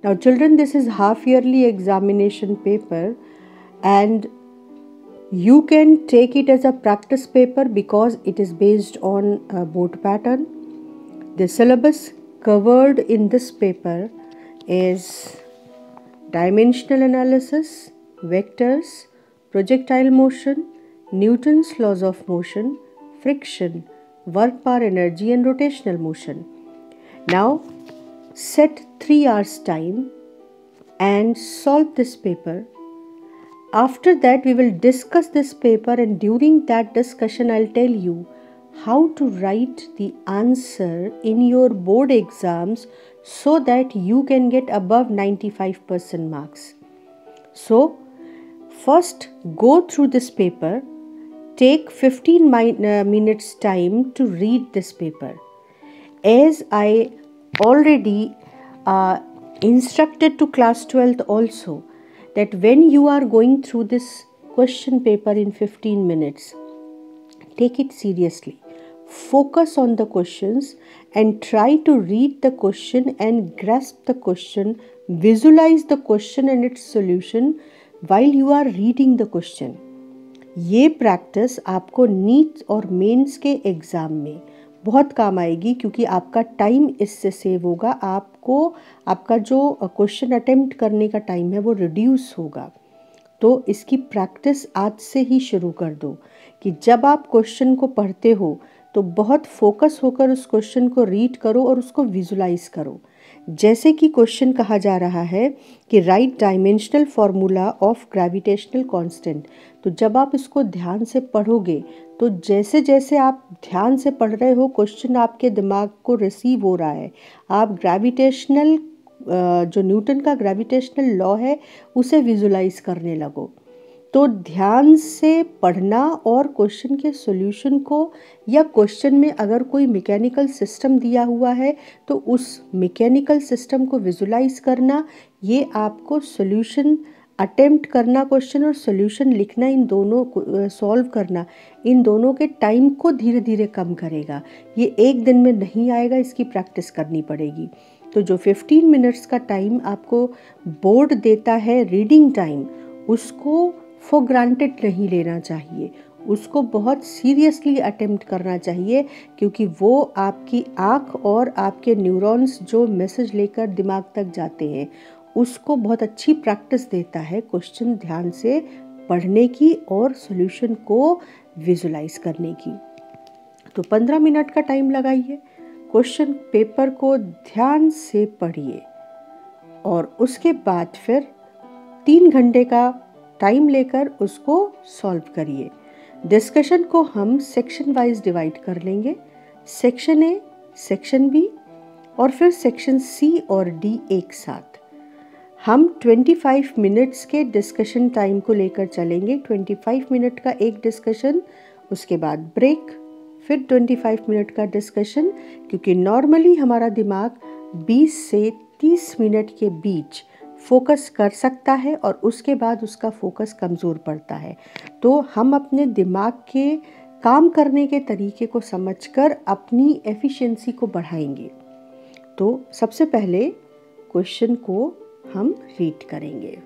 Now children, this is half yearly examination paper, and you can take it as a practice paper because it is based on a board pattern. The syllabus covered in this paper is dimensional analysis, vectors, projectile motion, Newton's laws of motion, friction, work power energy and rotational motion. Now set 3 hours time and solve this paper. After that we will discuss this paper, and during that discussion I'll tell you how to write the answer in your board exams so that you can get above 95% marks. So first go through this paper, take 15 minutes time to read this paper. As I already instructed to class 12th also, that when you are going through this question paper in 15 minutes, take it seriously. Focus on the questions and try to read the question and grasp the question, visualize the question and its solution while you are reading the question. ये practice आपको NEET और mains के exam में बहुत काम आएगी, क्योंकि आपका टाइम इससे सेव होगा, आपको आपका जो क्वेश्चन अटेम्प्ट करने का टाइम है वो रिड्यूस होगा। तो इसकी प्रैक्टिस आज से ही शुरू कर दो कि जब आप क्वेश्चन को पढ़ते हो तो बहुत फोकस होकर उस क्वेश्चन को रीड करो और उसको विजुलाइज करो। जैसे कि क्वेश्चन कहा जा रहा है कि right dimensional formula of gravitational constant, तो जब आप इसको ध्यान से पढ़ोगे तो जैसे जैसे आप ध्यान से पढ़ रहे हो क्वेश्चन आपके दिमाग को रिसीव हो रहा है, आप ग्रेविटेशनल जो न्यूटन का ग्रेविटेशनल लॉ है उसे विजुलाइज करने लगो। तो ध्यान से पढ़ना और क्वेश्चन के सॉल्यूशन को, या क्वेश्चन में अगर कोई मैकेनिकल सिस्टम दिया हुआ है तो उस मैकेनिकल सिस्टम को विजुलाइज करना, ये आपको सॉल्यूशन अटेम्प्ट करना क्वेश्चन और सॉल्यूशन लिखना, इन दोनों को सॉल्व करना, इन दोनों के टाइम को धीरे धीरे कम करेगा। ये एक दिन में नहीं आएगा, इसकी प्रैक्टिस करनी पड़ेगी। तो जो 15 मिनट्स का टाइम आपको बोर्ड देता है रीडिंग टाइम, उसको फॉर ग्रांटेड नहीं लेना चाहिए, उसको बहुत सीरियसली अटेम्प्ट करना चाहिए, क्योंकि वो आपकी आँख और आपके न्यूरॉन्स जो मैसेज लेकर दिमाग तक जाते हैं उसको बहुत अच्छी प्रैक्टिस देता है क्वेश्चन ध्यान से पढ़ने की और सॉल्यूशन को विजुलाइज करने की। तो 15 मिनट का टाइम लगाइए, क्वेश्चन पेपर को ध्यान से पढ़िए और उसके बाद फिर 3 घंटे का टाइम लेकर उसको सॉल्व करिए। डिस्कशन को हम सेक्शन वाइज डिवाइड कर लेंगे, सेक्शन ए, सेक्शन बी और फिर सेक्शन सी और डी एक साथ। हम 25 मिनट्स के डिस्कशन टाइम को लेकर चलेंगे, 25 मिनट का एक डिस्कशन, उसके बाद ब्रेक, फिर 25 मिनट का डिस्कशन, क्योंकि नॉर्मली हमारा दिमाग 20 से 30 मिनट के बीच फोकस कर सकता है और उसके बाद उसका फोकस कमज़ोर पड़ता है। तो हम अपने दिमाग के काम करने के तरीके को समझकर अपनी एफिशिएंसी को बढ़ाएंगे। तो सबसे पहले क्वेश्चन को हम रीड करेंगे।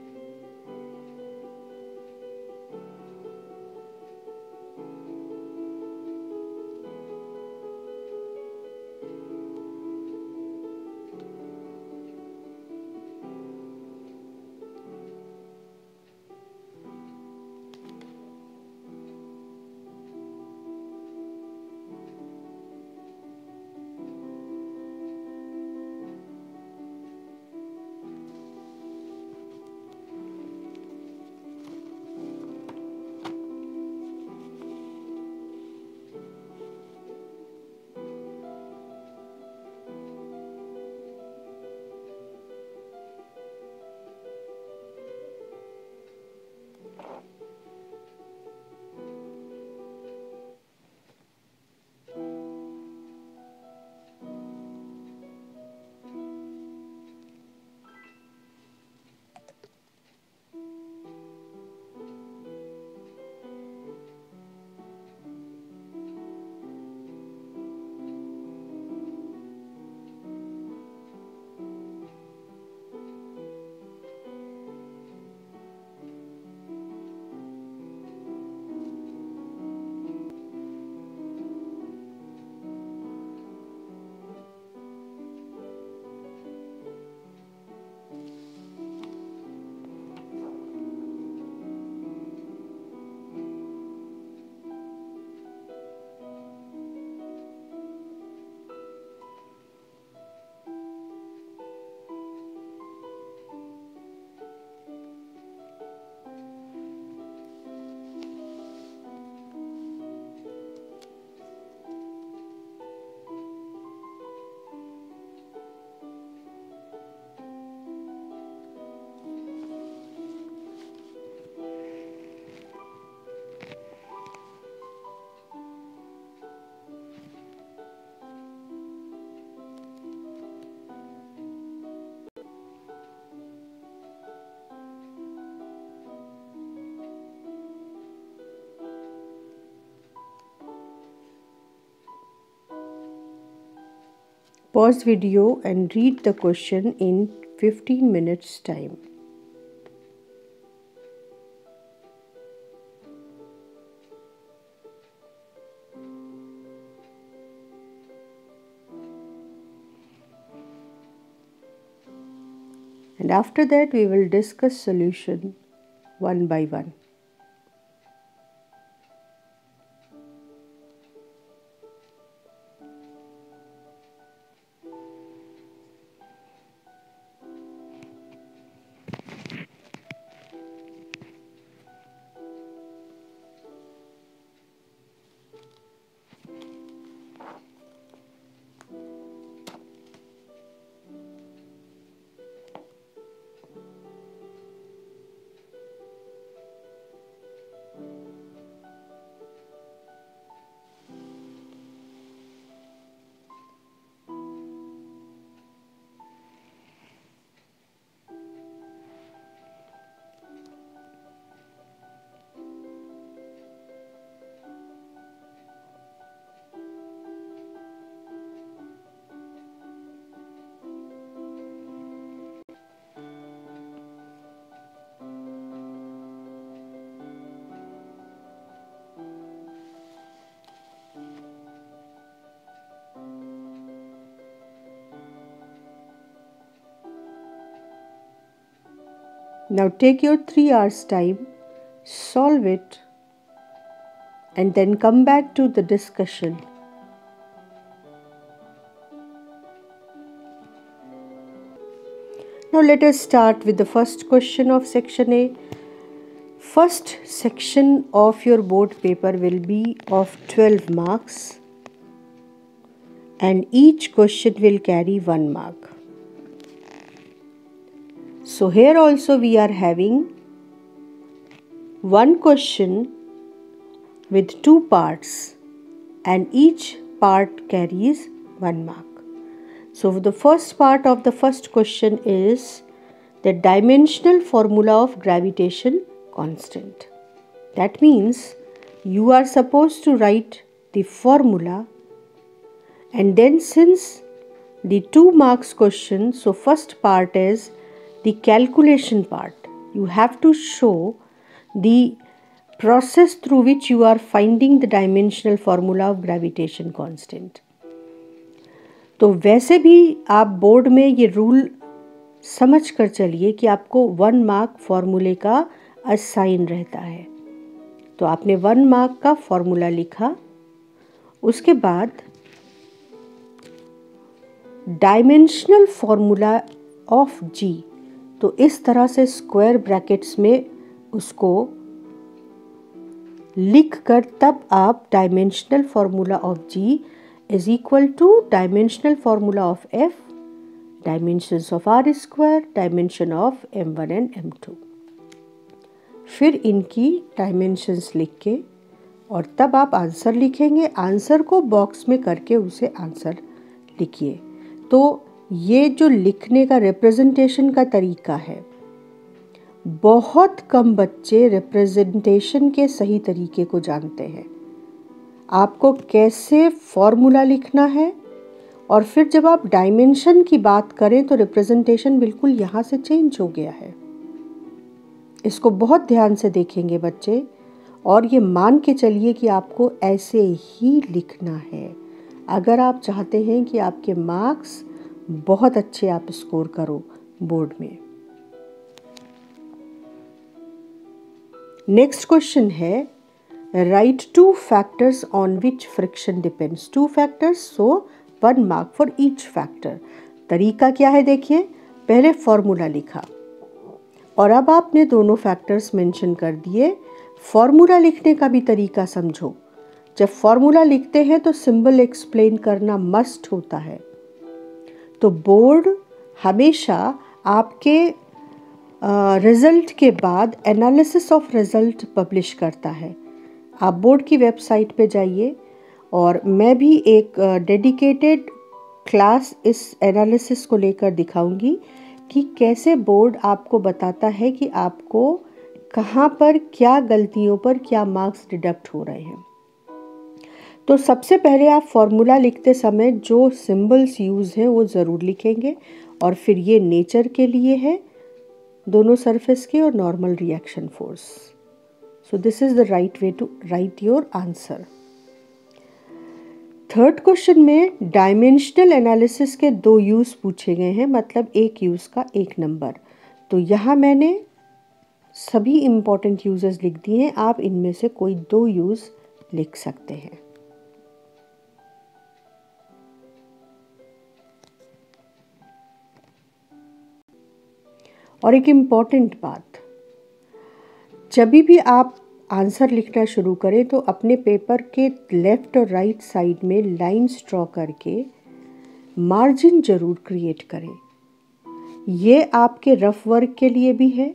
Pause video and read the question in 15 minutes time. And after that we will discuss solution one by one. Now take your 3 hours time, solve it, and then come back to the discussion. Now let us start with the first question of section A. First section of your board paper will be of 12 marks and each question will carry 1 mark. So here also we are having one question with 2 parts and each part carries 1 mark. So the first part of the first question is the dimensional formula of gravitation constant. That means you are supposed to write the formula, and then since the 2 marks question, so first part is the calculation part. You have to show the process through which you are finding the dimensional formula of gravitation constant. तो वैसे भी आप board में ये rule समझ कर चलिए कि आपको 1 मार्क फॉर्मूले का असाइन रहता है. तो आपने 1 मार्क का फॉर्मूला लिखा, उसके बाद डायमेंशनल फॉर्मूला ऑफ जी, तो इस तरह से स्क्वायर ब्रैकेट्स में उसको लिख कर तब आप dimensional formula of G is equal to dimensional formula of F, dimensions of r square, dimension of m1 and m2. फिर इनकी डायमेंशंस लिख के और तब आप आंसर लिखेंगे. आंसर को बॉक्स में करके उसे आंसर लिखिए. तो ये जो लिखने का रिप्रेजेंटेशन का तरीका है, बहुत कम बच्चे रिप्रेजेंटेशन के सही तरीके को जानते हैं. आपको कैसे फॉर्मूला लिखना है और फिर जब आप डायमेंशन की बात करें तो रिप्रेजेंटेशन बिल्कुल यहाँ से चेंज हो गया है. इसको बहुत ध्यान से देखेंगे बच्चे और ये मान के चलिए कि आपको ऐसे ही लिखना है अगर आप चाहते हैं कि आपके मार्क्स बहुत अच्छे आप स्कोर करो बोर्ड में. नेक्स्ट क्वेश्चन है right 2 factors on which friction depends. 2 factors, so 1 mark for each factor. तरीका क्या है देखिए, पहले फॉर्मूला लिखा और अब आपने दोनों फैक्टर्स मेंशन कर दिए. फॉर्मूला लिखने का भी तरीका समझो. जब फॉर्मूला लिखते हैं तो सिंबल एक्सप्लेन करना मस्ट होता है. तो बोर्ड हमेशा आपके रिजल्ट के बाद एनालिसिस ऑफ रिजल्ट पब्लिश करता है. आप बोर्ड की वेबसाइट पे जाइए और मैं भी एक डेडिकेटेड क्लास इस एनालिसिस को लेकर दिखाऊंगी कि कैसे बोर्ड आपको बताता है कि आपको कहाँ पर क्या गलतियों पर क्या मार्क्स डिडक्ट हो रहे हैं. तो सबसे पहले आप फॉर्मूला लिखते समय जो सिंबल्स यूज़ हैं वो ज़रूर लिखेंगे, और फिर ये नेचर के लिए है दोनों सरफेस के, और normal reaction force. So this is the right way to write your answer. Third question में डायमेंशनल एनालिसिस के 2 यूज़ पूछे गए हैं, मतलब एक यूज़ का एक नंबर. तो यहाँ मैंने सभी इम्पॉर्टेंट यूजेस लिख दिए हैं, आप इनमें से कोई 2 यूज़ लिख सकते हैं. और एक इम्पॉर्टेंट बात, जब भी आप आंसर लिखना शुरू करें तो अपने पेपर के लेफ्ट और राइट साइड में लाइंस ड्रॉ करके मार्जिन ज़रूर क्रिएट करें. ये आपके रफ वर्क के लिए भी है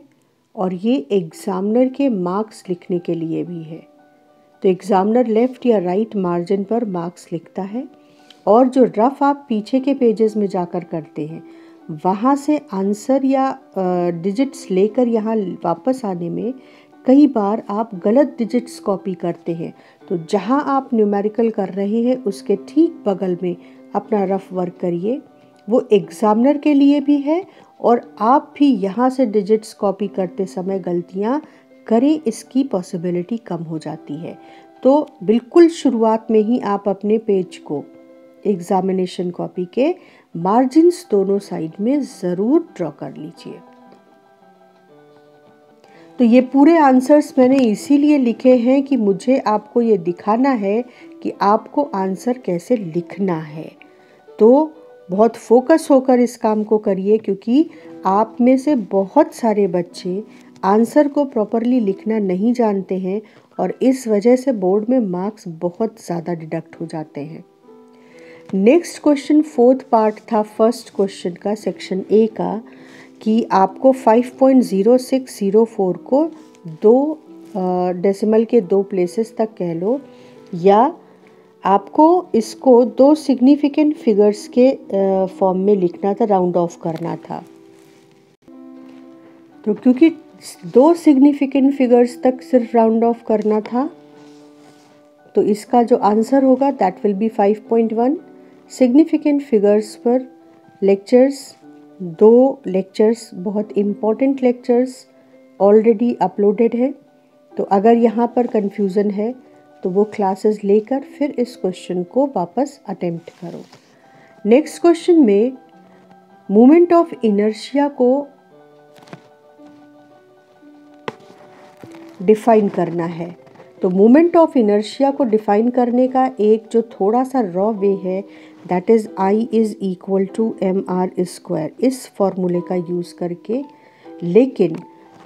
और ये एग्ज़ामिनर के मार्क्स लिखने के लिए भी है. तो एग्ज़ामिनर लेफ़्ट या राइट मार्जिन पर मार्क्स लिखता है, और जो रफ आप पीछे के पेजेस में जाकर करते हैं वहाँ से आंसर या डिजिट्स लेकर यहाँ वापस आने में कई बार आप गलत डिजिट्स कॉपी करते हैं. तो जहाँ आप न्यूमेरिकल कर रहे हैं उसके ठीक बगल में अपना रफ वर्क करिए. वो एग्ज़ामिनर के लिए भी है, और आप भी यहाँ से डिजिट्स कॉपी करते समय गलतियाँ करें, इसकी पॉसिबिलिटी कम हो जाती है. तो बिल्कुल शुरुआत में ही आप अपने पेज को एग्ज़ामिनेशन कॉपी के मार्जिन्स दोनों साइड में ज़रूर ड्रॉ कर लीजिए. तो ये पूरे आंसर्स मैंने इसीलिए लिखे हैं कि मुझे आपको ये दिखाना है कि आपको आंसर कैसे लिखना है. तो बहुत फोकस होकर इस काम को करिए, क्योंकि आप में से बहुत सारे बच्चे आंसर को प्रॉपरली लिखना नहीं जानते हैं, और इस वजह से बोर्ड में मार्क्स बहुत ज़्यादा डिडक्ट हो जाते हैं. नेक्स्ट क्वेश्चन फोर्थ पार्ट था फर्स्ट क्वेश्चन का, सेक्शन ए का, कि आपको 5.0604 को 2 डेसिमल के 2 प्लेसेस तक कह लो, या आपको इसको 2 सिग्निफिकेंट फिगर्स के फॉर्म में लिखना था, राउंड ऑफ करना था. तो क्योंकि 2 सिग्निफिकेंट फिगर्स तक सिर्फ राउंड ऑफ करना था, तो इसका जो आंसर होगा that will be 5.1. Significant figures पर लेक्चर्स, 2 लेक्चर्स, बहुत इम्पॉर्टेंट लेक्चर्स ऑलरेडी अपलोडेड है. तो अगर यहाँ पर कंफ्यूजन है तो वो क्लासेस लेकर फिर इस क्वेश्चन को वापस अटेम्प्ट करो. नेक्स्ट क्वेश्चन में मोमेंट ऑफ इनर्शिया को डिफाइन करना है. तो मोमेंट ऑफ इनर्शिया को डिफाइन करने का एक जो थोड़ा सा रॉ वे है, that is I is equal to mr square, इस फॉर्मूले का यूज़ करके. लेकिन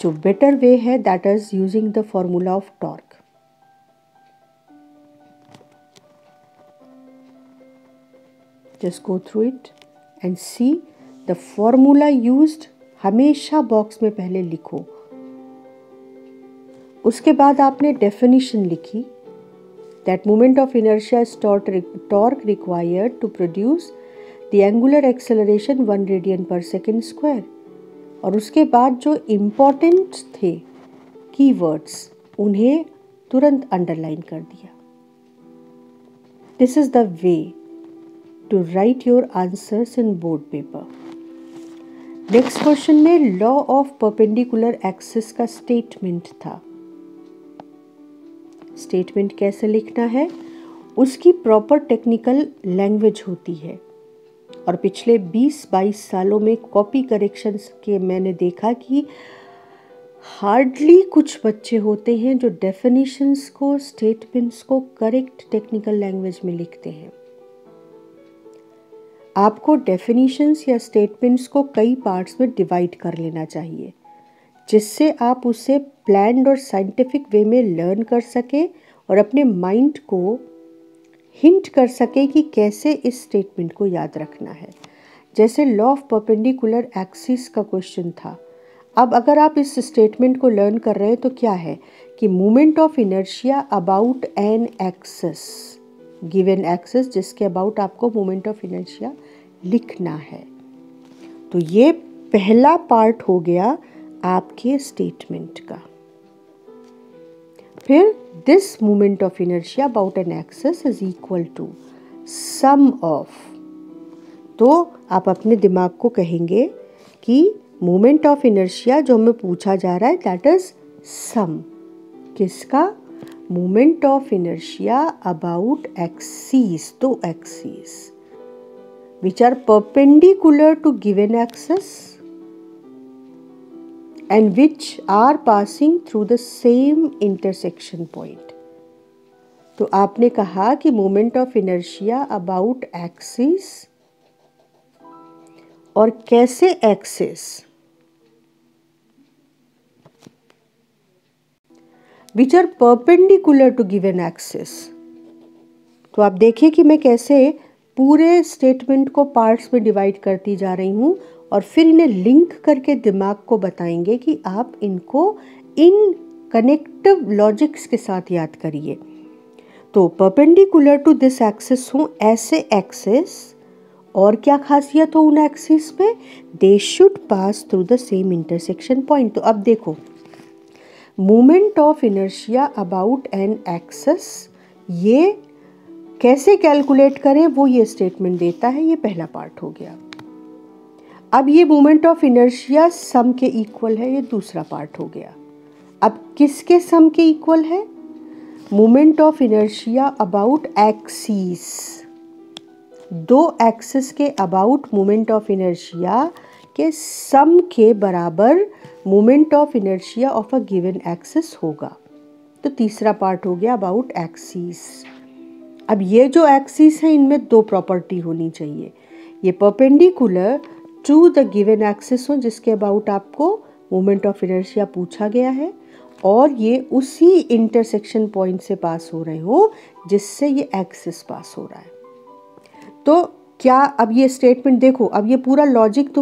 जो बेटर वे है that is using the formula of torque. Just go through it and see the formula used. हमेशा बॉक्स में पहले लिखो. उसके बाद आपने डेफिनेशन लिखी, that moment of inertia is torque required to produce the angular acceleration 1 radian per second square. और उसके बाद जो इम्पोर्टेंट थे कीवर्ड्स उन्हें तुरंत अंडरलाइन कर दिया. This is the way to write your answers in board paper. Next question में लॉ ऑफ परपेंडिकुलर एक्सिस का स्टेटमेंट था. स्टेटमेंट कैसे लिखना है उसकी प्रॉपर टेक्निकल लैंग्वेज होती है, और पिछले 20-22 सालों में कॉपी करेक्शंस के मैंने देखा कि हार्डली कुछ बच्चे होते हैं जो डेफिनेशंस को, स्टेटमेंट्स को करेक्ट टेक्निकल लैंग्वेज में लिखते हैं. आपको डेफिनेशंस या स्टेटमेंट्स को कई पार्ट्स में डिवाइड कर लेना चाहिए, जिससे आप उसे प्लान्ड और साइंटिफिक वे में लर्न कर सके और अपने माइंड को हिंट कर सके कि कैसे इस स्टेटमेंट को याद रखना है. जैसे लॉ ऑफ परपेंडिकुलर एक्सिस का क्वेश्चन था. अब अगर आप इस स्टेटमेंट को लर्न कर रहे हैं तो क्या है कि moment of inertia about an axis, given axis, जिसके अबाउट आपको मोमेंट ऑफ इनर्शिया लिखना है. तो ये पहला पार्ट हो गया आपके स्टेटमेंट का. फिर this moment of inertia about an axis is equal to sum of, तो आप अपने दिमाग को कहेंगे कि मोमेंट ऑफ इनर्शिया जो हमें पूछा जा रहा है दैट इज सम किसका, moment of inertia about axis, दो axis which are perpendicular to given axis and which are passing through the same intersection point. तो आपने कहा कि moment of inertia about axis, और कैसे axis, which are perpendicular to given axis. तो आप देखिए कि मैं कैसे पूरे स्टेटमेंट को पार्ट्स में डिवाइड करती जा रही हूँ और फिर इन्हें लिंक करके दिमाग को बताएंगे कि आप इनको इन कनेक्टिव लॉजिक्स के साथ याद करिए। तो परपेंडिकुलर टू दिस एक्सिस हो ऐसे एक्सिस, और क्या खासियत हो उन एक्सिस पे, they should pass through the same intersection point. तो अब देखो moment of inertia about an axis, ये कैसे कैलकुलेट करें वो ये स्टेटमेंट देता है, ये पहला पार्ट हो गया। अब ये मोमेंट ऑफ इनर्शिया सम के इक्वल है, ये दूसरा पार्ट हो गया। अब किसके सम के इक्वल है, moment of inertia about axis, दो एक्सिस के अबाउट मोमेंट ऑफ इनर्शिया के सम के बराबर moment of inertia of a given axis होगा। तो तीसरा पार्ट हो गया अबाउट एक्सिस। अब ये जो एक्सिस है इनमें दो प्रॉपर्टी होनी चाहिए, ये perpendicular to the given axis हो जिसके अबाउट आपको मोमेंट ऑफ इनर्शिया पूछा गया है, और ये उसी इंटरसेक्शन पॉइंट से पास हो रहे हो जिससे ये एक्सिस पास हो रहा है। तो क्या अब ये स्टेटमेंट देखो, अब ये पूरा लॉजिक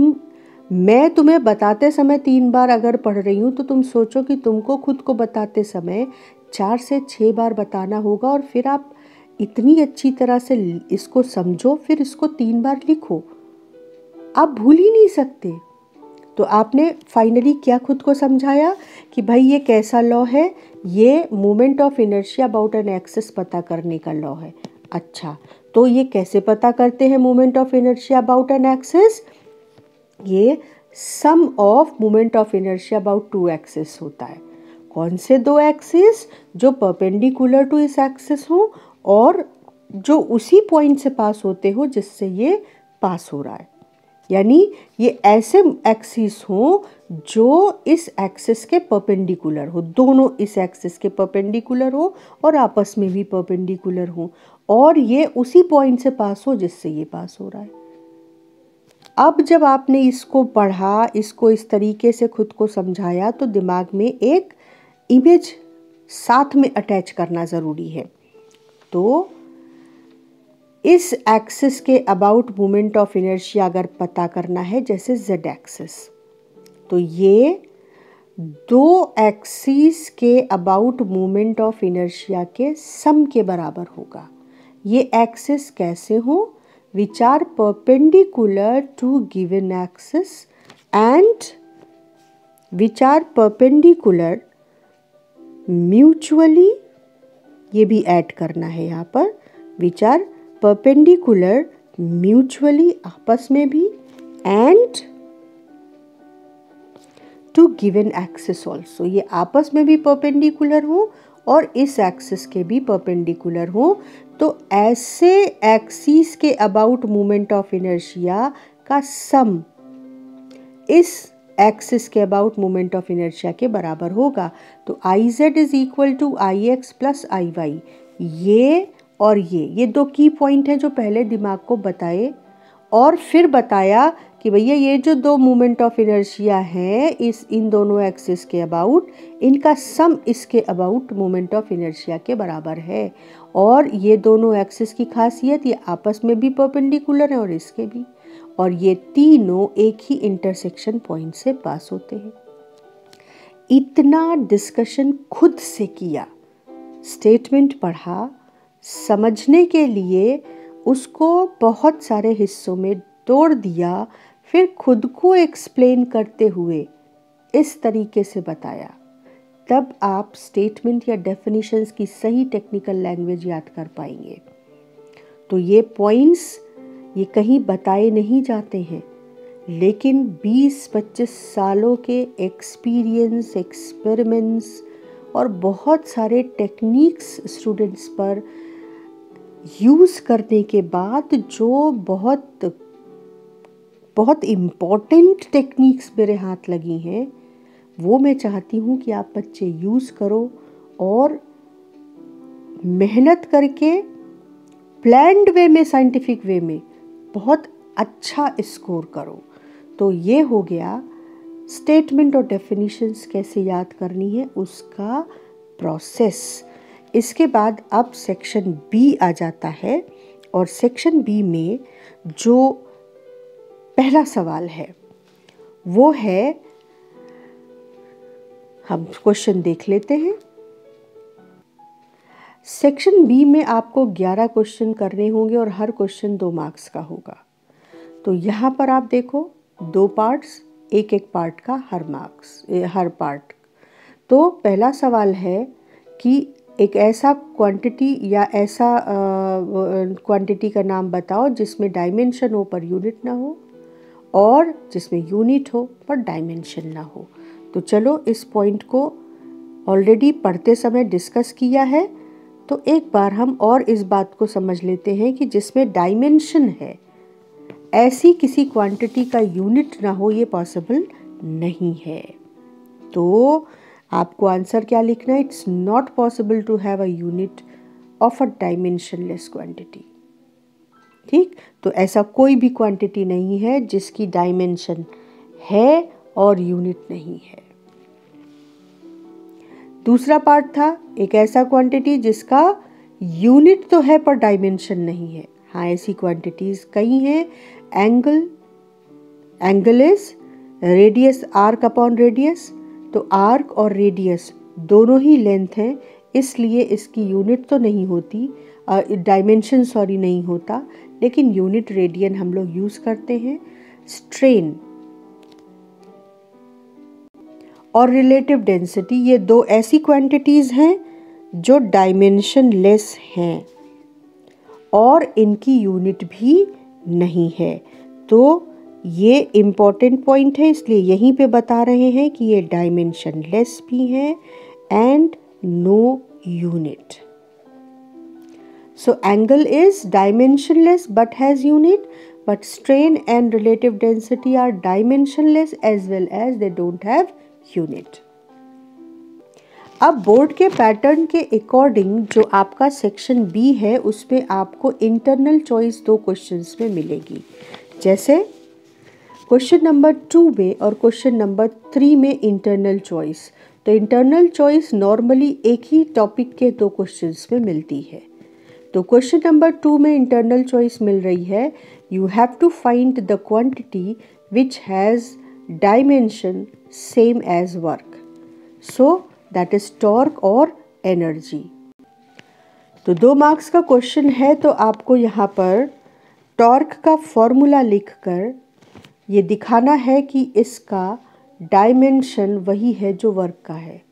मैं तुम्हें बताते समय 3 बार अगर पढ़ रही हूँ तो तुम सोचो कि तुमको खुद को बताते समय 4 से 6 बार बताना होगा, और फिर आप इतनी अच्छी तरह से इसको समझो, फिर इसको 3 बार लिखो, आप भूल ही नहीं सकते। तो आपने फाइनली क्या खुद को समझाया कि भाई ये कैसा लॉ है, ये moment of inertia about an axis पता करने का लॉ है। अच्छा, तो ये कैसे पता करते हैं moment of inertia about an axis, ये sum of moment of inertia about 2 axis होता है। कौन से 2 एक्सिस, जो परपेंडिकुलर टू इस एक्सिस हो और जो उसी पॉइंट से पास होते हो जिससे ये पास हो रहा है, यानी ये ऐसे एक्सिस हो जो इस एक्सिस के परपेंडिकुलर हो, दोनों इस एक्सिस के परपेंडिकुलर हो और आपस में भी परपेंडिकुलर हो, और ये उसी पॉइंट से पास हो जिससे ये पास हो रहा है। अब जब आपने इसको पढ़ा, इसको इस तरीके से खुद को समझाया, तो दिमाग में एक इमेज साथ में अटैच करना ज़रूरी है। तो इस एक्सिस के अबाउट मोमेंट ऑफ इनर्शिया अगर पता करना है, जैसे जेड एक्सिस, तो ये 2 एक्सिस के अबाउट मोमेंट ऑफ इनर्शिया के सम के बराबर होगा। ये एक्सिस कैसे हो, which are perpendicular to given axis and which are perpendicular mutually, ये भी ऐड करना है यहाँ पर, विच आर परपेंडिकुलर म्यूचुअली आपस में भी, and to given axis also, ये आपस में भी परपेंडिकुलर हो और इस एक्सिस के भी परपेंडिकुलर हो। तो ऐसे एक्सिस के अबाउट मोमेंट ऑफ इनर्शिया का सम इस एक्सिस के अबाउट मोमेंट ऑफ इनर्शिया के बराबर होगा। तो I z is equal to I x plus I y, ये और ये 2 की पॉइंट हैं जो पहले दिमाग को बताए, और फिर बताया कि भैया ये जो 2 मोमेंट ऑफ इनर्शिया हैं इन दोनों एक्सिस के अबाउट, इनका सम इसके अबाउट मोमेंट ऑफ इनर्शिया के बराबर है, और ये दोनों एक्सिस की खासियत ये आपस में भी परपेंडिकुलर है और इसके भी, और ये तीनों एक ही इंटरसेक्शन पॉइंट से पास होते हैं। इतना डिस्कशन खुद से किया, स्टेटमेंट पढ़ा, समझने के लिए उसको बहुत सारे हिस्सों में तोड़ दिया, फिर खुद को एक्सप्लेन करते हुए इस तरीके से बताया, तब आप स्टेटमेंट या डेफिनेशंस की सही टेक्निकल लैंग्वेज याद कर पाएंगे। तो ये पॉइंट्स ये कहीं बताए नहीं जाते हैं, लेकिन 20-25 सालों के एक्सपीरियंस, एक्सपेरिमेंट्स और बहुत सारे टेक्निक्स स्टूडेंट्स पर यूज़ करने के बाद जो बहुत बहुत इम्पॉर्टेंट टेक्निक्स मेरे हाथ लगी हैं, वो मैं चाहती हूँ कि आप बच्चे यूज़ करो और मेहनत करके प्लान्ड वे में, साइंटिफिक वे में बहुत अच्छा स्कोर करो। तो ये हो गया स्टेटमेंट और डेफिनेशंस कैसे याद करनी है उसका प्रोसेस। इसके बाद अब सेक्शन बी आ जाता है, और सेक्शन बी में जो पहला सवाल है वो है, हम क्वेश्चन देख लेते हैं। सेक्शन बी में आपको 11 क्वेश्चन करने होंगे और हर क्वेश्चन 2 मार्क्स का होगा। तो यहाँ पर आप देखो 2 पार्ट्स, एक पार्ट का हर पार्ट। तो पहला सवाल है कि एक ऐसा क्वांटिटी या ऐसा क्वांटिटी का नाम बताओ जिसमें डायमेंशन हो पर यूनिट ना हो, और जिसमें यूनिट हो पर डायमेंशन ना हो। तो चलो इस पॉइंट को ऑलरेडी पढ़ते समय डिस्कस किया है, तो एक बार हम और इस बात को समझ लेते हैं कि जिसमें डायमेंशन है ऐसी किसी क्वांटिटी का यूनिट ना हो, ये पॉसिबल नहीं है। तो आपको आंसर क्या लिखना है? It's not possible to have a unit of a dimensionless quantity. ठीक, तो ऐसा कोई भी क्वांटिटी नहीं है जिसकी डायमेंशन है और यूनिट नहीं है। दूसरा पार्ट था एक ऐसा क्वांटिटी जिसका यूनिट तो है पर डायमेंशन नहीं है। हाँ, ऐसी क्वांटिटीज कई हैं। Angle is radius arc upon radius. तो आर्क और रेडियस दोनों ही लेंथ हैं, इसलिए इसकी यूनिट तो नहीं होती, डायमेंशन नहीं होता, लेकिन यूनिट रेडियन हम लोग यूज करते हैं। स्ट्रेन और रिलेटिव डेंसिटी, ये 2 ऐसी क्वांटिटीज हैं जो डायमेंशन लेस हैं और इनकी यूनिट भी नहीं है। तो ये इम्पॉर्टेंट पॉइंट है, इसलिए यहीं पे बता रहे हैं कि ये डायमेंशन लेस भी हैं and no unit. So angle is dimensionless but has unit, but strain and relative density are dimensionless as well as they don't have unit. अब बोर्ड के पैटर्न के अकॉर्डिंग जो आपका सेक्शन बी है उसमें आपको इंटरनल चॉइस 2 क्वेश्चंस में मिलेगी। जैसे क्वेश्चन नंबर 2 में और क्वेश्चन नंबर 3 में इंटरनल चॉइस। तो इंटरनल चॉइस नॉर्मली एक ही टॉपिक के 2 क्वेश्चंस में मिलती है। तो क्वेश्चन नंबर 2 में इंटरनल चॉइस मिल रही है, you have to find the quantity which has dimension same as work, so that is torque और एनर्जी। तो 2 मार्क्स का क्वेश्चन है, तो आपको यहाँ पर टॉर्क का फॉर्मूला लिखकर ये दिखाना है कि इसका डायमेंशन वही है जो वर्क का है,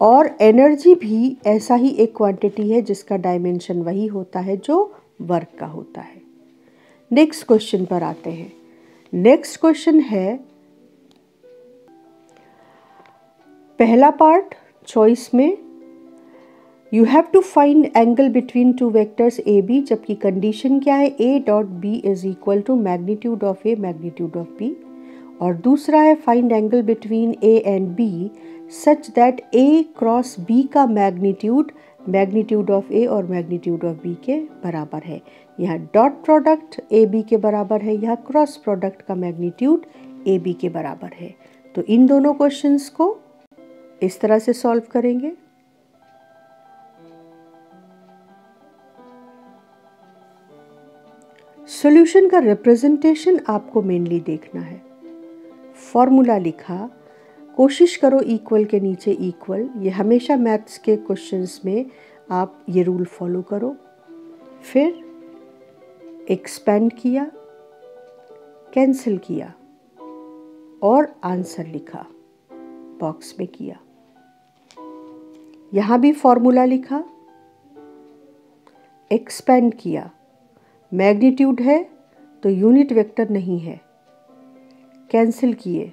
और एनर्जी भी ऐसा ही एक क्वांटिटी है जिसका डायमेंशन वही होता है जो वर्क का होता है। नेक्स्ट क्वेश्चन पर आते हैं। नेक्स्ट क्वेश्चन है, पहला पार्ट चॉइस में you have to find angle between 2 vectors A B, जबकि कंडीशन क्या है? A dot B is equal to magnitude of A magnitude of B. और दूसरा है find angle between A and B such that A cross B का magnitude of A और magnitude of B के बराबर है। यहाँ डॉट प्रोडक्ट ए बी के बराबर है, यहाँ क्रॉस प्रोडक्ट का मैग्नीट्यूड ए बी के बराबर है। तो इन दोनों क्वेश्चंस को इस तरह से सॉल्व करेंगे। सॉल्यूशन का रिप्रेजेंटेशन आपको मेनली देखना है। फॉर्मूला लिखा, कोशिश करो इक्वल के नीचे इक्वल, ये हमेशा मैथ्स के क्वेश्चंस में आप ये रूल फॉलो करो। फिर एक्सपेंड किया, कैंसिल किया और आंसर लिखा, बॉक्स में किया। यहाँ भी फॉर्मूला लिखा, एक्सपेंड किया, मैग्नीट्यूड है तो यूनिट वेक्टर नहीं है, कैंसिल किए।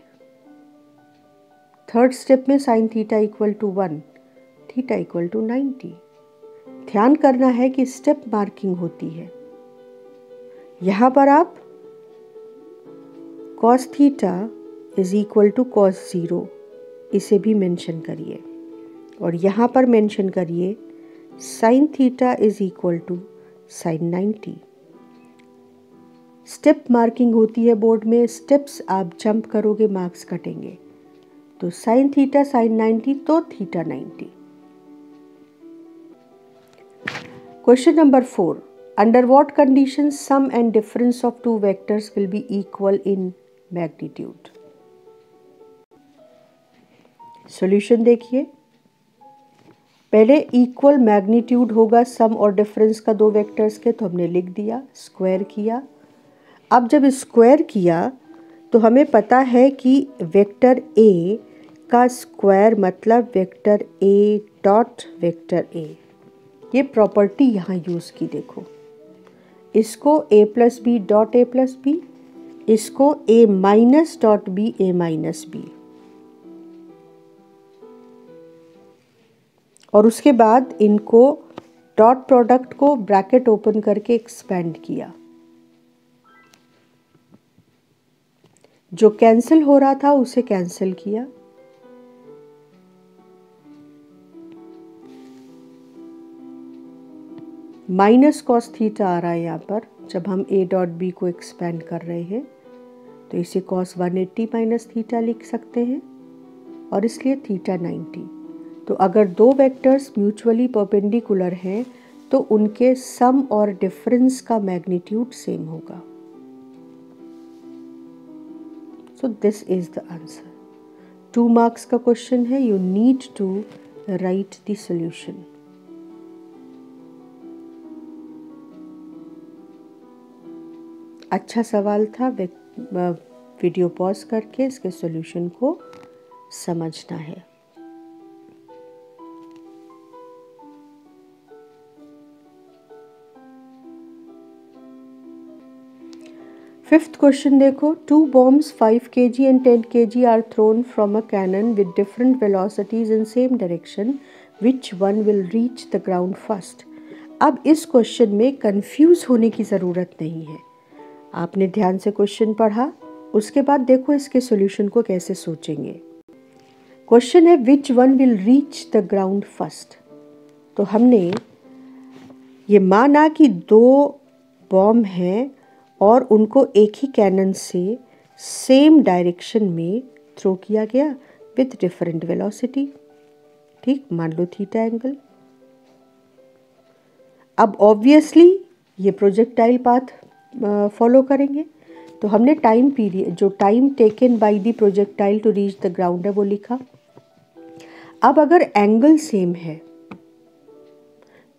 थर्ड स्टेप में sine theta equal to 1, theta equal to 90। ध्यान करना है कि स्टेप मार्किंग होती है। यहाँ पर आप cos theta is equal to cos 0 इसे भी मेंशन करिए, और यहाँ पर मेंशन करिए sin theta is equal to sin 90। Step marking होती है बोर्ड में, स्टेप्स आप जंप करोगे मार्क्स कटेंगे। तो sin थीटा sin 90 तो theta 90। Question number 4, under what conditions sum and difference of two vectors will be equal in magnitude. Solution देखिए, पहले इक्वल मैग्नीट्यूड होगा सम और डिफरेंस का दो वेक्टर्स के, तो हमने लिख दिया, स्क्वायर किया। अब जब स्क्वायर किया तो हमें पता है कि वेक्टर ए का स्क्वायर मतलब vector A dot vector A. ये प्रॉपर्टी यहाँ यूज़ की, देखो, इसको A plus B dot A plus B, इसको A minus dot B A minus B, और उसके बाद इनको डॉट प्रोडक्ट को ब्रैकेट ओपन करके एक्सपेंड किया। जो कैंसिल हो रहा था उसे कैंसिल किया। माइनस कॉस थीटा आ रहा है यहाँ पर, जब हम ए डॉट बी को एक्सपेंड कर रहे हैं, तो इसे कॉस 180 माइनस थीटा लिख सकते हैं, और इसलिए थीटा 90। तो अगर दो वेक्टर्स म्यूचुअली परपेंडिकुलर हैं तो उनके सम और डिफरेंस का मैग्नीट्यूड सेम होगा। So this is the answer. 2 marks का क्वेश्चन है, you need to write the solution. अच्छा सवाल था, वीडियो पॉज करके इसके सॉल्यूशन को समझना है। फिफ्थ क्वेश्चन देखो, 2 bombs 5 kg and 10 kg are thrown from a cannon with different velocities in same direction. Which one will reach the ground first? अब इस क्वेश्चन में कंफ्यूज होने की ज़रूरत नहीं है। आपने ध्यान से क्वेश्चन पढ़ा, उसके बाद देखो इसके सॉल्यूशन को कैसे सोचेंगे। क्वेश्चन है which one will reach the ground first. तो हमने ये माना कि 2 बॉम्ब हैं और उनको एक ही कैनन से सेम डायरेक्शन में थ्रो किया गया विथ डिफरेंट वेलोसिटी। ठीक, मान लो थीटा एंगल। अब ऑब्वियसली ये प्रोजेक्टाइल पाथ फॉलो करेंगे, तो हमने टाइम पीरियड, जो time taken by the projectile to reach the ground है वो लिखा। अब अगर एंगल सेम है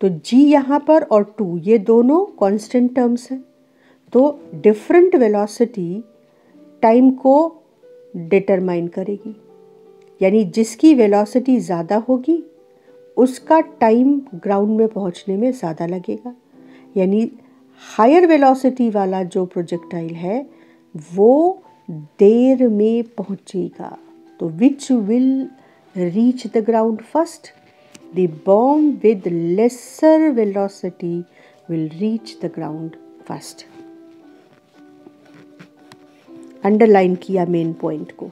तो g यहाँ पर और 2 ये दोनों कांस्टेंट टर्म्स हैं, तो डिफरेंट वेलोसिटी टाइम को डिटरमाइन करेगी, यानी जिसकी वेलोसिटी ज़्यादा होगी उसका टाइम ग्राउंड में पहुंचने में ज़्यादा लगेगा। यानी हायर वेलोसिटी वाला जो प्रोजेक्टाइल है वो देर में पहुंचेगा। तो which will reach the ground first? The bomb with lesser velocity will reach the ground first. Underline किया मेन पॉइंट को।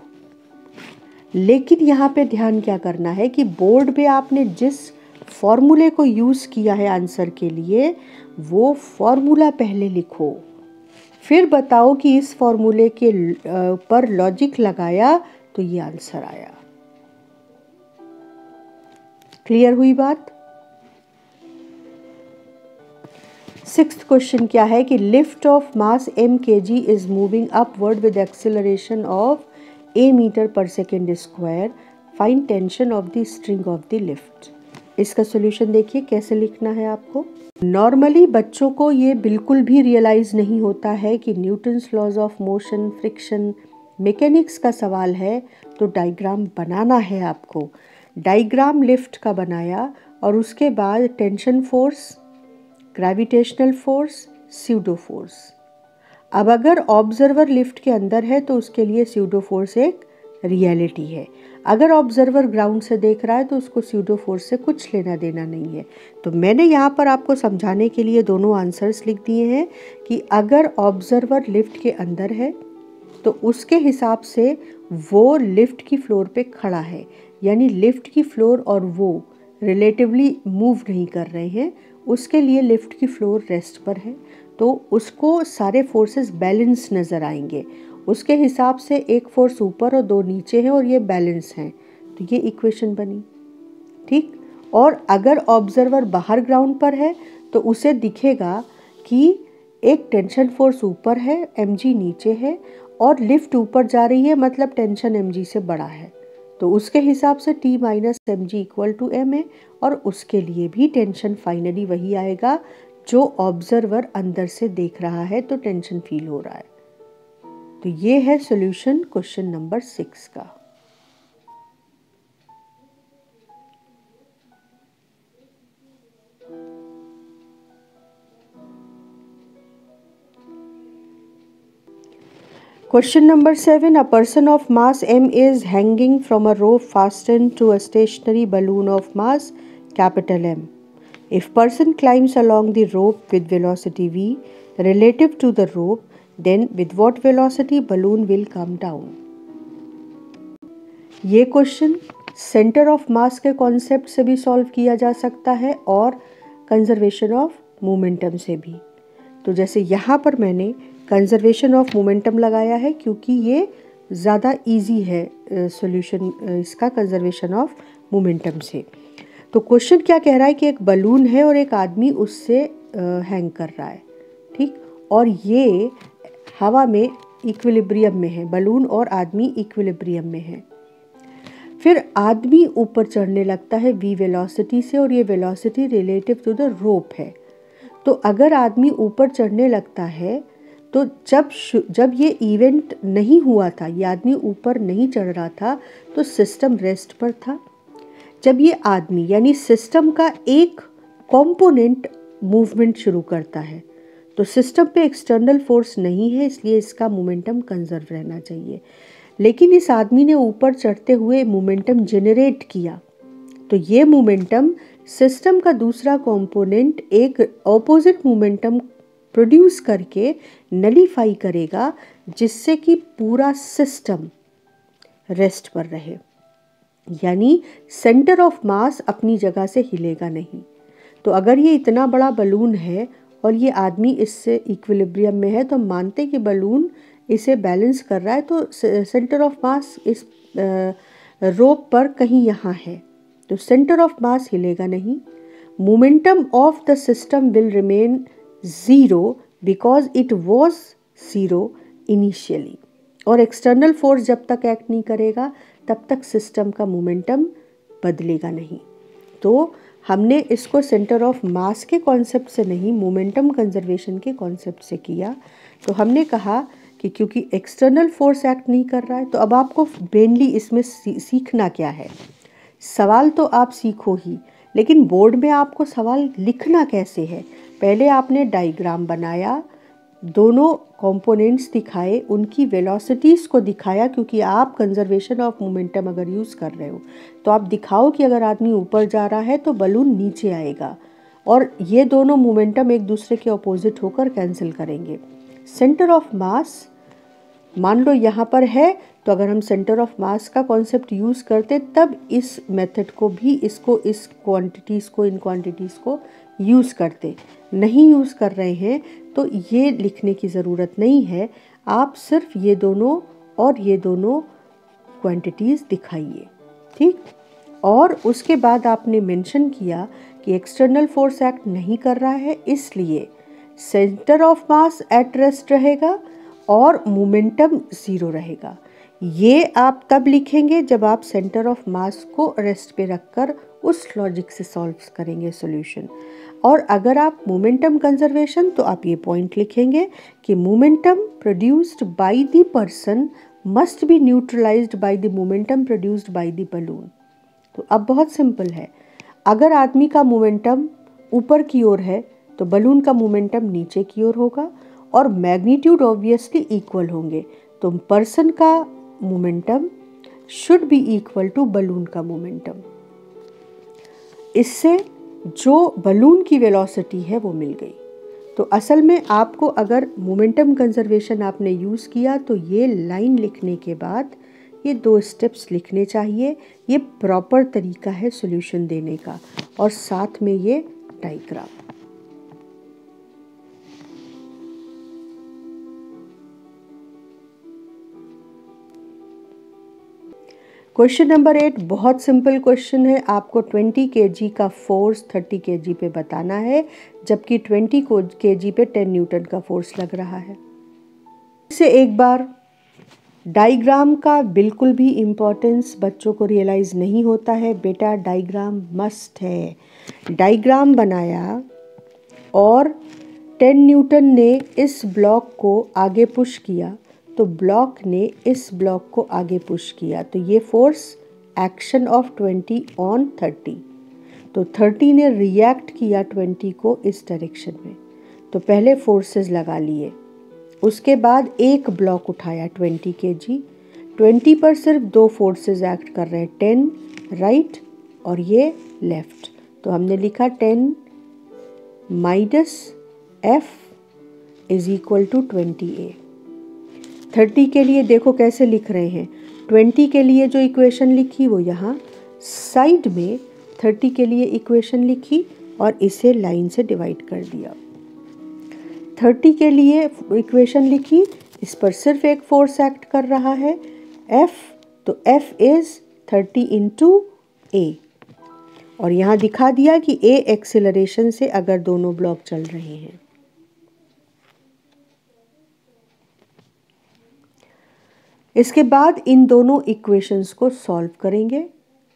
लेकिन यहाँ पे ध्यान क्या करना है कि बोर्ड पे आपने जिस फॉर्मूले को यूज़ किया है आंसर के लिए, वो फॉर्मूला पहले लिखो, फिर बताओ कि इस फॉर्मूले के पर लॉजिक लगाया तो ये आंसर आया। क्लियर हुई बात? 6th क्वेश्चन क्या है कि lift of mass m kg is moving upward with acceleration of a metre per second square, find tension of the string of the lift. इसका सॉल्यूशन देखिए कैसे लिखना है आपको। नॉर्मली बच्चों को ये बिल्कुल भी रियलाइज नहीं होता है कि Newton's laws of motion, friction, mechanics का सवाल है तो डायग्राम बनाना है आपको, डायग्राम लिफ्ट का बनाया और उसके बाद tension force, gravitational force, pseudo force. अब अगर ऑब्जर्वर लिफ्ट के अंदर है तो उसके लिए स्यूडो फोर्स एक रियलिटी है। अगर ऑब्जर्वर ग्राउंड से देख रहा है तो उसको स्यूडो फोर्स से कुछ लेना देना नहीं है। तो मैंने यहाँ पर आपको समझाने के लिए दोनों आंसर्स लिख दिए हैं कि अगर ऑब्जर्वर लिफ्ट के अंदर है तो उसके हिसाब से वो लिफ्ट की फ्लोर पे खड़ा है, यानी लिफ्ट की फ्लोर और वो रिलेटिवली मूव नहीं कर रहे हैं, उसके लिए लिफ्ट की फ्लोर रेस्ट पर है, तो उसको सारे फोर्सेस बैलेंस नज़र आएंगे। उसके हिसाब से एक फोर्स ऊपर और दो नीचे है और ये बैलेंस हैं, तो ये इक्वेशन बनी। ठीक। और अगर ऑब्जर्वर बाहर ग्राउंड पर है तो उसे दिखेगा कि एक टेंशन फोर्स ऊपर है, mg नीचे है और लिफ्ट ऊपर जा रही है, मतलब टेंशन mg से बड़ा है, तो उसके हिसाब से T minus mg equal to m है और उसके लिए भी टेंशन फाइनली वही आएगा जो ऑब्जर्वर अंदर से देख रहा है तो टेंशन फील हो रहा है। तो ये है सॉल्यूशन क्वेश्चन नंबर 6 का। Question number 7. A person of mass m is hanging from a rope fastened to a stationary balloon of mass capital M. If person climbs along the rope with velocity v relative to the rope, then with what velocity balloon will come down? ये question centre of mass के concept से भी solve किया जा सकता है और conservation of momentum से भी। तो जैसे यहाँ पर मैंने कंजर्वेशन ऑफ मोमेंटम लगाया है क्योंकि ये ज़्यादा इजी है सॉल्यूशन इसका कंजर्वेशन ऑफ मोमेंटम से। तो क्वेश्चन क्या कह रहा है कि एक बलून है और एक आदमी उससे हैंग कर रहा है, ठीक, और ये हवा में इक्विलिब्रियम में है, बलून और आदमी इक्विलिब्रियम में है। फिर आदमी ऊपर चढ़ने लगता है v वेलोसिटी से और ये velocity relative to the rope है। तो अगर आदमी ऊपर चढ़ने लगता है तो जब ये इवेंट नहीं हुआ था, ये आदमी ऊपर नहीं चढ़ रहा था, तो सिस्टम रेस्ट पर था। जब ये आदमी यानी सिस्टम का एक कंपोनेंट मूवमेंट शुरू करता है तो सिस्टम पे एक्सटर्नल फोर्स नहीं है, इसलिए इसका मोमेंटम कंजर्व रहना चाहिए। लेकिन इस आदमी ने ऊपर चढ़ते हुए मोमेंटम जनरेट किया, तो ये मोमेंटम सिस्टम का दूसरा कंपोनेंट एक ऑपोजिट मोमेंटम प्रोड्यूस करके नलीफाई करेगा, जिससे कि पूरा सिस्टम रेस्ट पर रहे, यानी सेंटर ऑफ मास अपनी जगह से हिलेगा नहीं। तो अगर ये इतना बड़ा बलून है और ये आदमी इससे इक्विलिब्रियम में है तो मानते कि बलून इसे बैलेंस कर रहा है, तो सेंटर ऑफ मास इस रोप पर कहीं यहाँ है, तो सेंटर ऑफ मास हिलेगा नहीं। Momentum of the system will remain zero because it was zero initially, और एक्सटर्नल फोर्स जब तक एक्ट नहीं करेगा तब तक सिस्टम का मोमेंटम बदलेगा नहीं। तो हमने इसको सेंटर ऑफ मास के कॉन्सेप्ट से नहीं, मोमेंटम कंजर्वेशन के कॉन्सेप्ट से किया। तो हमने कहा कि क्योंकि एक्सटर्नल फोर्स एक्ट नहीं कर रहा है, तो अब आपको मेनली इसमें सीखना क्या है। सवाल तो आप सीखो ही, लेकिन बोर्ड में आपको सवाल लिखना कैसे है। पहले आपने डायग्राम बनाया, दोनों कंपोनेंट्स दिखाए, उनकी वेलोसिटीज़ को दिखाया, क्योंकि आप कंजर्वेशन ऑफ मोमेंटम अगर यूज़ कर रहे हो तो आप दिखाओ कि अगर आदमी ऊपर जा रहा है तो बलून नीचे आएगा, और ये दोनों मोमेंटम एक दूसरे के अपोजिट होकर कैंसिल करेंगे। सेंटर ऑफ मास मान लो यहाँ पर है, तो अगर हम सेंटर ऑफ मास का कॉन्सेप्ट यूज़ करते तब इस मेथड को भी, इसको, इस क्वांटिटीज़ को, इन क्वांटिटीज़ को यूज़ करते। नहीं यूज़ कर रहे हैं तो ये लिखने की ज़रूरत नहीं है, आप सिर्फ ये दोनों और ये दोनों क्वांटिटीज़ दिखाइए, ठीक। और उसके बाद आपने मेंशन किया कि एक्सटर्नल फोर्स एक्ट नहीं कर रहा है, इसलिए centre of mass at rest रहेगा और मोमेंटम ज़ीरो रहेगा। ये आप तब लिखेंगे जब आप सेंटर ऑफ मास को रेस्ट पे रखकर उस लॉजिक से सॉल्व करेंगे सॉल्यूशन। और अगर आप मोमेंटम कंजर्वेशन, तो आप ये पॉइंट लिखेंगे कि momentum produced by the person must be neutralised by the momentum produced by the balloon. तो अब बहुत सिंपल है, अगर आदमी का मोमेंटम ऊपर की ओर है तो बलून का मोमेंटम नीचे की ओर होगा और मैग्नीट्यूड ऑब्वियसली इक्वल होंगे, तो पर्सन का momentum should be equal to balloon का मोमेंटम। इससे जो बलून की वेलोसिटी है वो मिल गई। तो असल में आपको अगर मोमेंटम कंजर्वेशन आपने यूज़ किया तो ये लाइन लिखने के बाद ये 2 स्टेप्स लिखने चाहिए। ये प्रॉपर तरीका है सॉल्यूशन देने का, और साथ में ये डायग्राम। क्वेश्चन नंबर 8 बहुत सिंपल क्वेश्चन है। आपको 20 kg का फोर्स 30 kg पे बताना है, जबकि 20 kg पे 10 न्यूटन का फोर्स लग रहा है। इसे एक बार डायग्राम का बिल्कुल भी इम्पोर्टेंस बच्चों को रियलाइज़ नहीं होता है। बेटा डायग्राम मस्ट है। डायग्राम बनाया और 10 न्यूटन ने इस ब्लॉक को आगे पुश किया, तो ब्लॉक ने इस ब्लॉक को आगे पुश किया, तो ये फोर्स एक्शन ऑफ 20 ऑन 30। तो 30 ने रिएक्ट किया 20 को इस डायरेक्शन में, तो पहले फोर्सेस लगा लिए। उसके बाद एक ब्लॉक उठाया 20 kg। 20 पर सिर्फ 2 फोर्सेस एक्ट कर रहे हैं, 10 राइट और ये लेफ्ट। तो हमने लिखा 10 minus F is equal to 20A। 30 के लिए देखो कैसे लिख रहे हैं, 20 के लिए जो इक्वेशन लिखी वो यहाँ साइड में 30 के लिए इक्वेशन लिखी और इसे लाइन से डिवाइड कर दिया। 30 के लिए इक्वेशन लिखी, इस पर सिर्फ एक फोर्स एक्ट कर रहा है F, तो F इज 30 इंटू A, और यहाँ दिखा दिया कि A एक्सेलरेशन से अगर दोनों ब्लॉक चल रहे हैं। इसके बाद इन दोनों इक्वेशंस को सॉल्व करेंगे,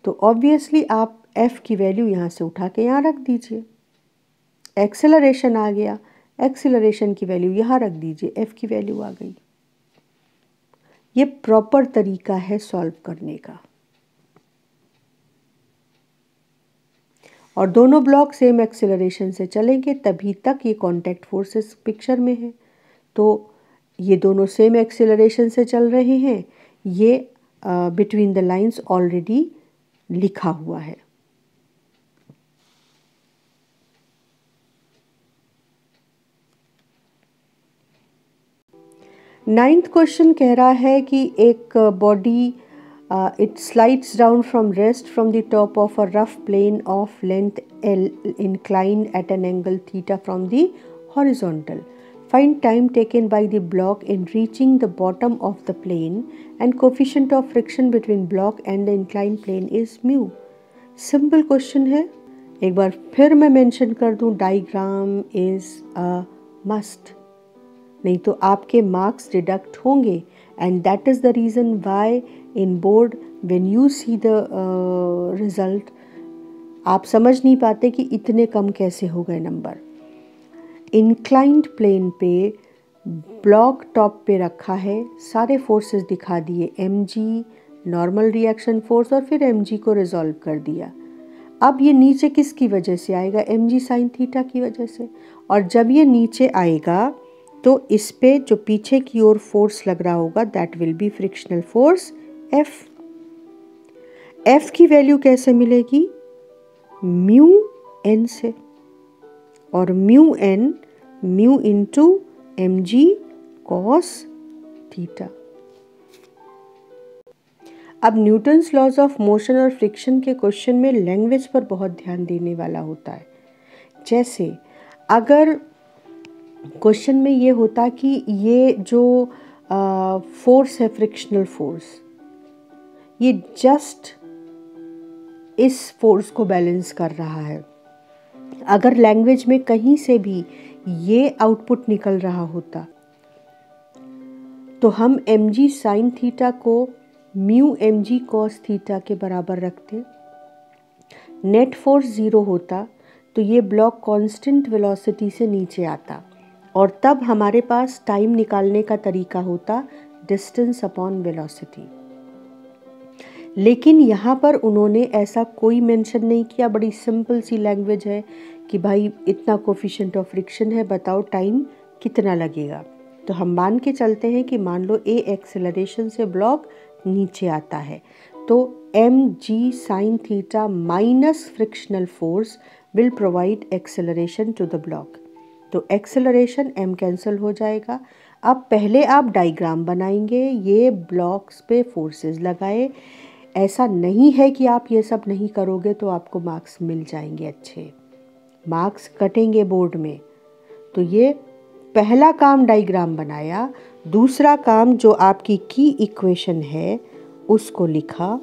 तो ऑब्वियसली आप F की वैल्यू यहाँ से उठा के यहाँ रख दीजिए। एक्सेलरेशन आ गया, एक्सेलरेशन की वैल्यू यहाँ रख दीजिए, F की वैल्यू आ गई। ये प्रॉपर तरीका है सॉल्व करने का। और दोनों ब्लॉक सेम एक्सेलरेशन से चलेंगे तभी तक ये कांटेक्ट फोर्सेस पिक्चर में है। तो ये दोनों सेम एक्सेलरेशन से चल रहे हैं, ये बिटवीन द लाइंस ऑलरेडी लिखा हुआ है। नाइन्थ क्वेश्चन कह रहा है कि एक body it slides down from rest from the top of a rough plane of length L inclined at an angle theta from the horizontal. Find time taken by the block in reaching the bottom of the plane and coefficient of friction between block and the inclined plane is mu. Simple question है। एक बार फिर मैं mention कर दूं, diagram is a must, नहीं तो आपके marks deduct होंगे। And that is the reason why in board when you see the result आप समझ नहीं पाते कि इतने कम कैसे हो गए नंबर। इंक्लाइंड प्लेन पे ब्लॉक टॉप पे रखा है, सारे फोर्सेस दिखा दिए, mg नॉर्मल रिएक्शन फोर्स और फिर mg को रिजॉल्व कर दिया। अब ये नीचे किसकी वजह से आएगा, mg साइन थीटा की वजह से। और जब ये नीचे आएगा तो इस पे जो पीछे की ओर फोर्स लग रहा होगा that will be frictional force F। F की वैल्यू कैसे मिलेगी, म्यू n से, और mu n mu into mg cos theta. अब न्यूटन्स लॉज ऑफ मोशन और फ्रिक्शन के क्वेश्चन में लैंग्वेज पर बहुत ध्यान देने वाला होता है। जैसे अगर क्वेश्चन में ये होता कि ये जो फोर्स है फ्रिक्शनल फोर्स, ये जस्ट इस फोर्स को बैलेंस कर रहा है, अगर लैंग्वेज में कहीं से भी ये आउटपुट निकल रहा होता तो हम mg साइन थीटा को म्यू mg कॉस थीटा के बराबर रखते, नेट फोर्स 0 होता तो ये ब्लॉक कांस्टेंट वेलोसिटी से नीचे आता, और तब हमारे पास टाइम निकालने का तरीका होता डिस्टेंस अपॉन वेलोसिटी। लेकिन यहाँ पर उन्होंने ऐसा कोई मेंशन नहीं किया, बड़ी सिंपल सी लैंग्वेज है कि भाई इतना कोफिशिएंट ऑफ फ्रिक्शन है, बताओ टाइम कितना लगेगा। तो हम मान के चलते हैं कि मान लो ए एक्सेलरेशन से ब्लॉक नीचे आता है, तो mg sin theta minus frictional force will provide acceleration to the block. तो एक्सेलरेशन m कैंसिल हो जाएगा। अब पहले आप डायग्राम बनाएंगे, ये ब्लॉक्स पे फोर्सेस लगाए। ऐसा नहीं है कि आप ये सब नहीं करोगे तो आपको मार्क्स मिल जाएंगे, अच्छे मार्क्स कटेंगे बोर्ड में। तो ये पहला काम डायग्राम बनाया, दूसरा काम जो आपकी की इक्वेशन है उसको लिखा,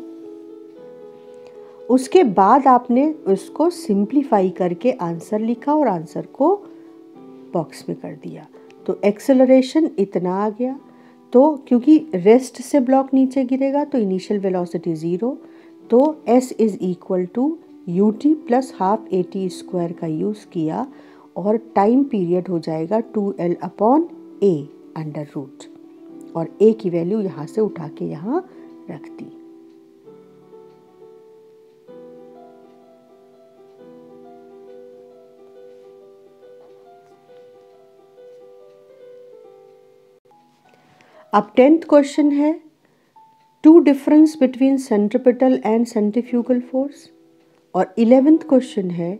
उसके बाद आपने उसको सिंप्लीफाई करके आंसर लिखा और आंसर को बॉक्स में कर दिया। तो एक्सेलरेशन इतना आ गया। तो क्योंकि रेस्ट से ब्लॉक नीचे गिरेगा तो इनिशियल वेलोसिटी 0, तो s is equal to ut plus half at square का यूज़ किया और टाइम पीरियड हो जाएगा 2l upon a under root, और a की वैल्यू यहाँ से उठा के यहाँ रख दी। अब 10th क्वेश्चन है, to difference between centripetal and centrifugal force. और 11th क्वेश्चन है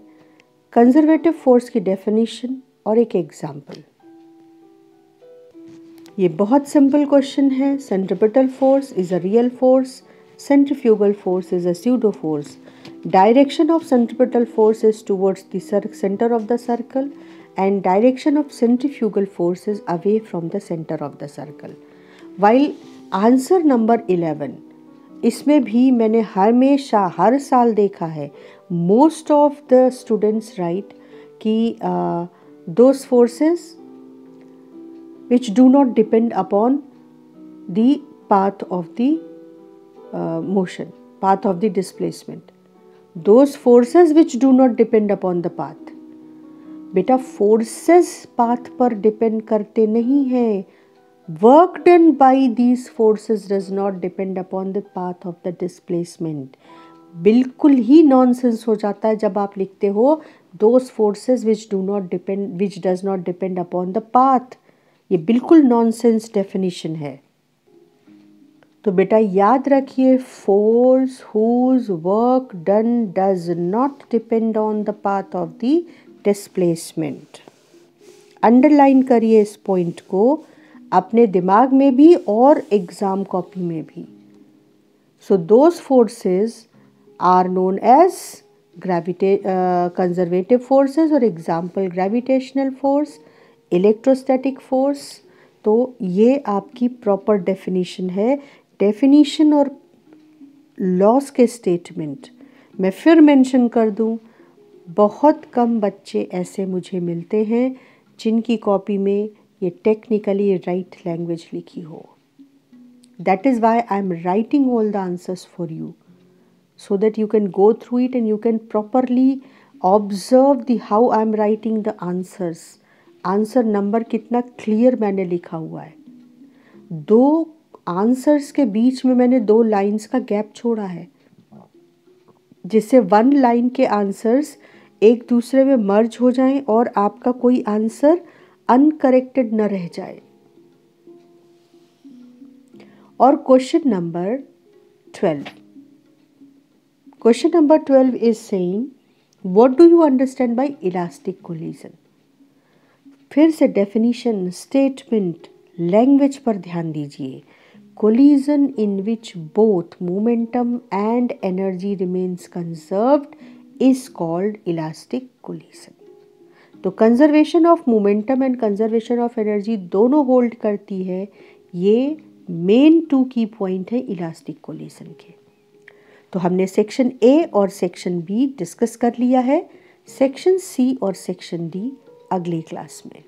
कंजर्वेटिव फोर्स की डेफिनेशन और एक एग्जाम्पल। ये बहुत सिंपल क्वेश्चन है। Centripetal force is a real force, centrifugal force is a pseudo force. Direction of centripetal force is towards the centre of the circle and direction of centrifugal force is away from the center of the circle. While answer number 11, इसमें भी मैंने हमेशा हर साल देखा है most of the students write कि those forces which do not depend upon the path of the motion, path of the displacement, those forces which do not depend upon the path। बेटा forces path पर depend करते नहीं हैं, work done by these forces does not depend upon the path of the displacement. बिल्कुल ही nonsense हो जाता है जब आप लिखते हो those forces which does not depend upon the path. ये बिल्कुल नॉनसेंस डेफिनेशन है। तो बेटा याद रखिए, force whose work done does not depend on the path of the displacement. Underline करिए इस पॉइंट को अपने दिमाग में भी और एग्जाम कॉपी में भी। So those forces are known as conservative forces और example gravitational force, electrostatic force. तो ये आपकी प्रॉपर डेफिनेशन है। डेफिनेशन और लॉस के स्टेटमेंट मैं फिर मेंशन कर दूं, बहुत कम बच्चे ऐसे मुझे मिलते हैं जिनकी कॉपी में ये टेक्निकली राइट लैंग्वेज लिखी हो। That is why I am writing all the answers for you, so that you can go through it and you can properly observe the how I am writing the answers। Answer number कितना clear मैंने लिखा हुआ है। 2 answers के बीच में मैंने 2 lines का gap छोड़ा है, जिससे 1 लाइन के आंसर्स एक दूसरे में मर्ज हो जाएं और आपका कोई आंसर अनकरेक्टेड न रह जाए। और question number 12, Question number 12 is saying, what do you understand by elastic collision? फिर से definition, statement, language पर ध्यान दीजिए। Collision in which both momentum and energy remains conserved is called elastic collision। तो conservation of momentum and conservation of energy दोनों hold करती है। ये main 2 की point है elastic collision के। तो हमने सेक्शन ए और सेक्शन बी डिस्कस कर लिया है, सेक्शन सी और सेक्शन डी अगली क्लास में।